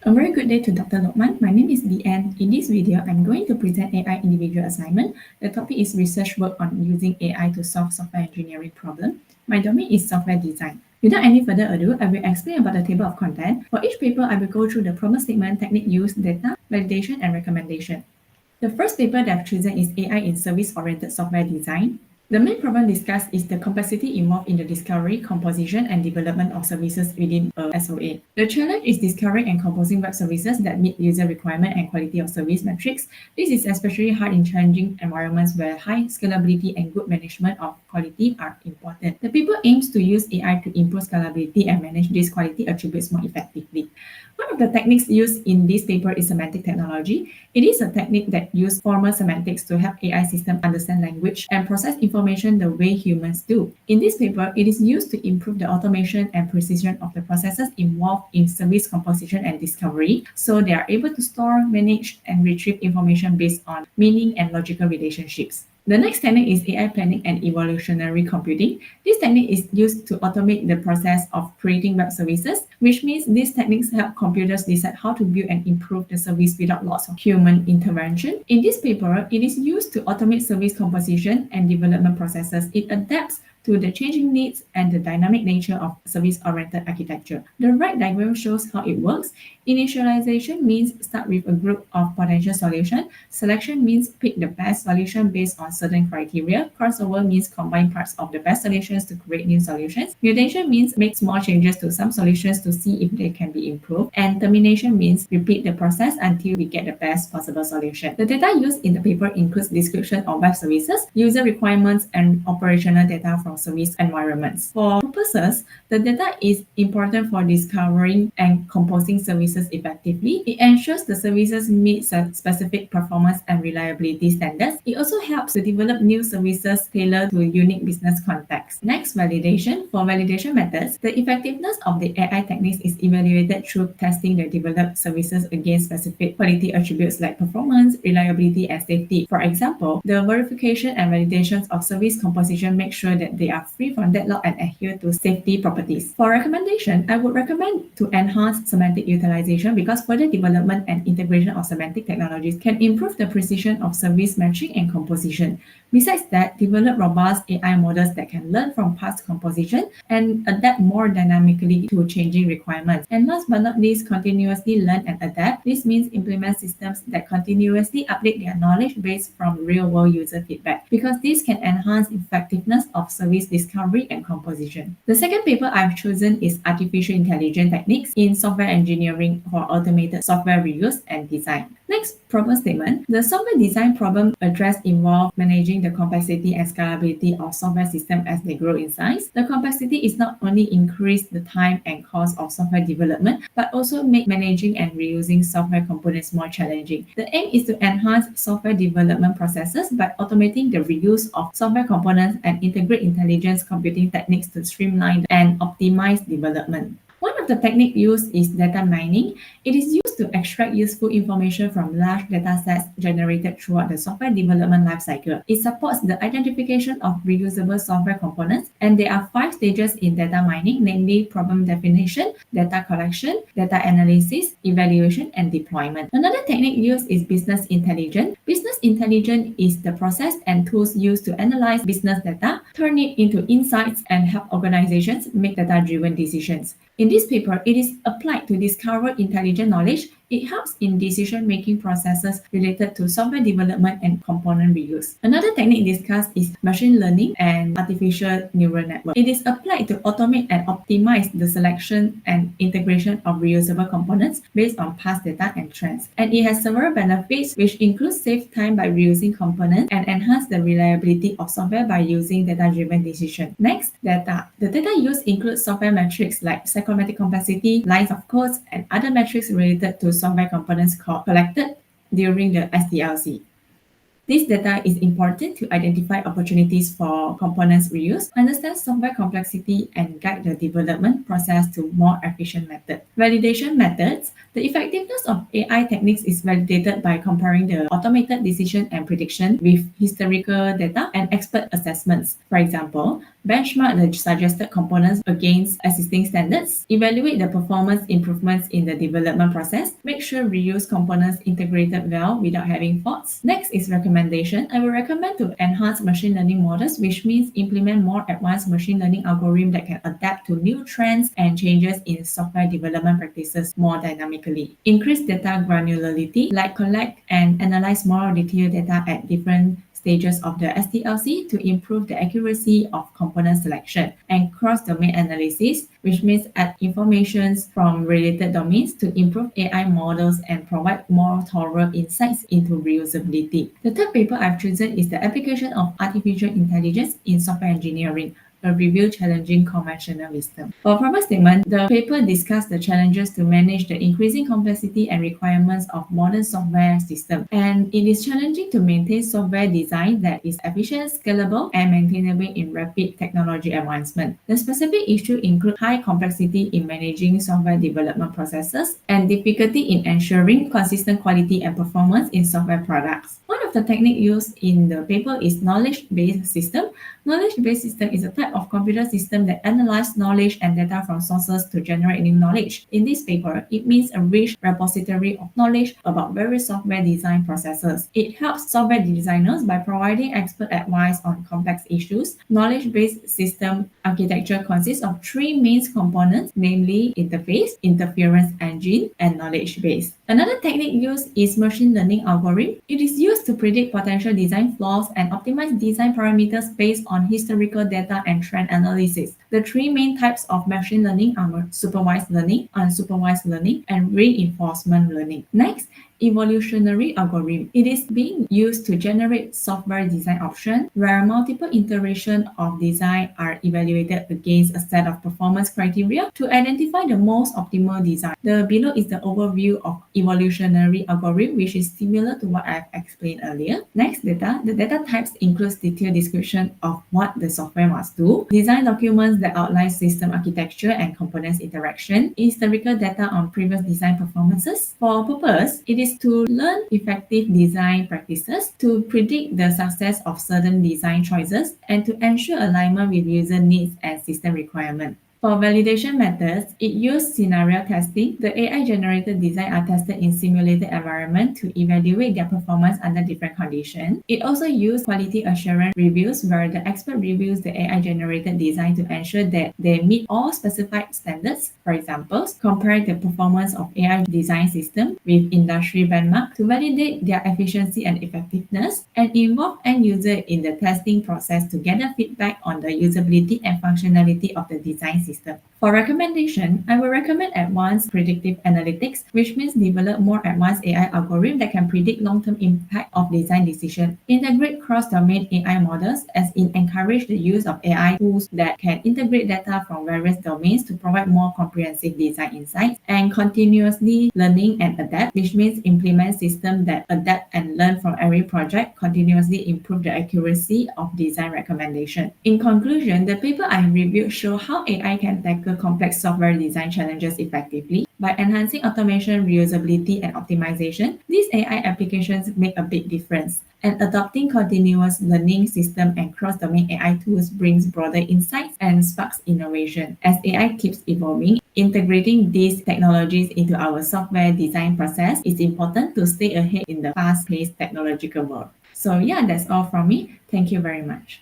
A very good day to Dr. Lokman. My name is Dee Ann. In this video, I'm going to present AI individual assignment. The topic is research work on using AI to solve software engineering problem. My domain is software design. Without any further ado, I will explain about the table of content. For each paper, I will go through the problem statement, technique used, data, validation, and recommendation. The first paper that I've chosen is AI in service-oriented software design. The main problem discussed is the complexity involved in the discovery, composition, and development of services within a SOA. The challenge is discovering and composing web services that meet user requirement and quality of service metrics. This is especially hard in challenging environments where high scalability and good management of quality are important. The paper aims to use AI to improve scalability and manage these quality attributes more effectively. One of the techniques used in this paper is semantic technology. It is a technique that uses formal semantics to help AI systems understand language and process information the way humans do. In this paper, it is used to improve the automation and precision of the processes involved in service composition and discovery, so they are able to store, manage, and retrieve information based on meaning and logical relationships. The next technique is AI planning and evolutionary computing. This technique is used to automate the process of creating web services, which means these techniques help computers decide how to build and improve the service without lots of human intervention. In this paper, it is used to automate service composition and development processes. It adapts to the changing needs and the dynamic nature of service-oriented architecture. The right diagram shows how it works. Initialization means start with a group of potential solutions. Selection means pick the best solution based on certain criteria. Crossover means combine parts of the best solutions to create new solutions. Mutation means make small changes to some solutions to see if they can be improved. And termination means repeat the process until we get the best possible solution. The data used in the paper includes description of web services, user requirements, and operational data from service environments. For purposes, the data is important for discovering and composing services effectively. It ensures the services meet specific performance and reliability standards. It also helps to develop new services tailored to unique business contexts. Next, validation. For validation methods, the effectiveness of the AI techniques is evaluated through testing the developed services against specific quality attributes like performance, reliability, and safety. For example, the verification and validations of service composition make sure that they are free from deadlock and adhere to safety properties. For recommendation, I would recommend to enhance semantic utilization because further development and integration of semantic technologies can improve the precision of service matching and composition. Besides that, develop robust AI models that can learn from past composition and adapt more dynamically to changing requirements. And last but not least, continuously learn and adapt. This means implement systems that continuously update their knowledge based from real-world user feedback because this can enhance effectiveness of service discovery and composition. The second paper I've chosen is Artificial Intelligence Techniques in Software Engineering for Automated Software Reuse and Design. Next, problem statement. The software design problem addressed involve managing the complexity and scalability of software systems as they grow in size. The complexity is not only increase the time and cost of software development, but also make managing and reusing software components more challenging. The aim is to enhance software development processes by automating the reuse of software components and integrate intelligence computing techniques to streamline and optimize development. One of the techniques used is data mining. It is used to extract useful information from large data sets generated throughout the software development lifecycle. It supports the identification of reusable software components, and there are 5 stages in data mining, namely problem definition, data collection, data analysis, evaluation, and deployment. Another technique used is business intelligence. Business intelligence is the process and tools used to analyze business data, turn it into insights, and help organizations make data-driven decisions. In this paper, it is applied to discover intelligent knowledge. It helps in decision-making processes related to software development and component reuse. Another technique discussed is machine learning and artificial neural network. It is applied to automate and optimize the selection and integration of reusable components based on past data and trends. And it has several benefits, which include save time by reusing components and enhance the reliability of software by using data-driven decision. Next, data. The data used includes software metrics like psychometric complexity, lines of codes, and other metrics related to software components collected during the SDLC. This data is important to identify opportunities for components reuse, understand software complexity, and guide the development process to more efficient methods. Validation methods. The effectiveness of AI techniques is validated by comparing the automated decision and prediction with historical data and expert assessments. For example, benchmark the suggested components against existing standards, evaluate the performance improvements in the development process, make sure reuse components integrated well without having faults. Next is recommendation. I will recommend to enhance machine learning models, which means implement more advanced machine learning algorithms that can adapt to new trends and changes in software development practices more dynamically. Increase data granularity, like collect and analyze more detailed data at different stages of the SDLC to improve the accuracy of component selection, and cross-domain analysis, which means add information from related domains to improve AI models and provide more thorough insights into reusability. The third paper I've chosen is the application of artificial intelligence in software engineering, a review challenging conventional wisdom. For problem statement, the paper discussed the challenges to manage the increasing complexity and requirements of modern software systems, and it is challenging to maintain software design that is efficient, scalable, and maintainable in rapid technology advancement. The specific issue include high complexity in managing software development processes and difficulty in ensuring consistent quality and performance in software products. One of the techniques used in the paper is knowledge-based system. Knowledge-based system is a type of computer system that analyzes knowledge and data from sources to generate new knowledge. In this paper, it means a rich repository of knowledge about various software design processes. It helps software designers by providing expert advice on complex issues. Knowledge-based system architecture consists of three main components, namely interface, interference engine, and knowledge base. Another technique used is machine learning algorithm. It is used to predict potential design flaws and optimize design parameters based on historical data and trend analysis. The three main types of machine learning are supervised learning, unsupervised learning, and reinforcement learning. Next, evolutionary algorithm. It is being used to generate software design options where multiple iterations of design are evaluated against a set of performance criteria to identify the most optimal design. The below is the overview of evolutionary algorithm, which is similar to what I've explained earlier. Next, data. The data types includes detailed description of what the software must do, design documents that outline system architecture and components interaction, historical data on previous design performances. For purpose, it is to learn effective design practices, to predict the success of certain design choices, and to ensure alignment with user needs and system requirements. For validation methods, it uses scenario testing. The AI-generated designs are tested in simulated environment to evaluate their performance under different conditions. It also uses quality assurance reviews where the expert reviews the AI-generated design to ensure that they meet all specified standards. For example, compare the performance of AI design system with industry benchmark to validate their efficiency and effectiveness, and involve end user in the testing process to gather feedback on the usability and functionality of the design system. For recommendation, I will recommend advanced predictive analytics, which means develop more advanced AI algorithms that can predict long-term impact of design decisions. Integrate cross-domain AI models, as in encourage the use of AI tools that can integrate data from various domains to provide more comprehensive design insights. And continuously learning and adapt, which means implement systems that adapt and learn from every project, continuously improve the accuracy of design recommendation. In conclusion, the paper I reviewed show how AI can tackle complex software design challenges effectively. By enhancing automation, reusability, and optimization, these AI applications make a big difference. And adopting continuous learning system and cross-domain AI tools brings broader insights and sparks innovation. As AI keeps evolving, integrating these technologies into our software design process is important to stay ahead in the fast-paced technological world. So yeah, that's all from me. Thank you very much.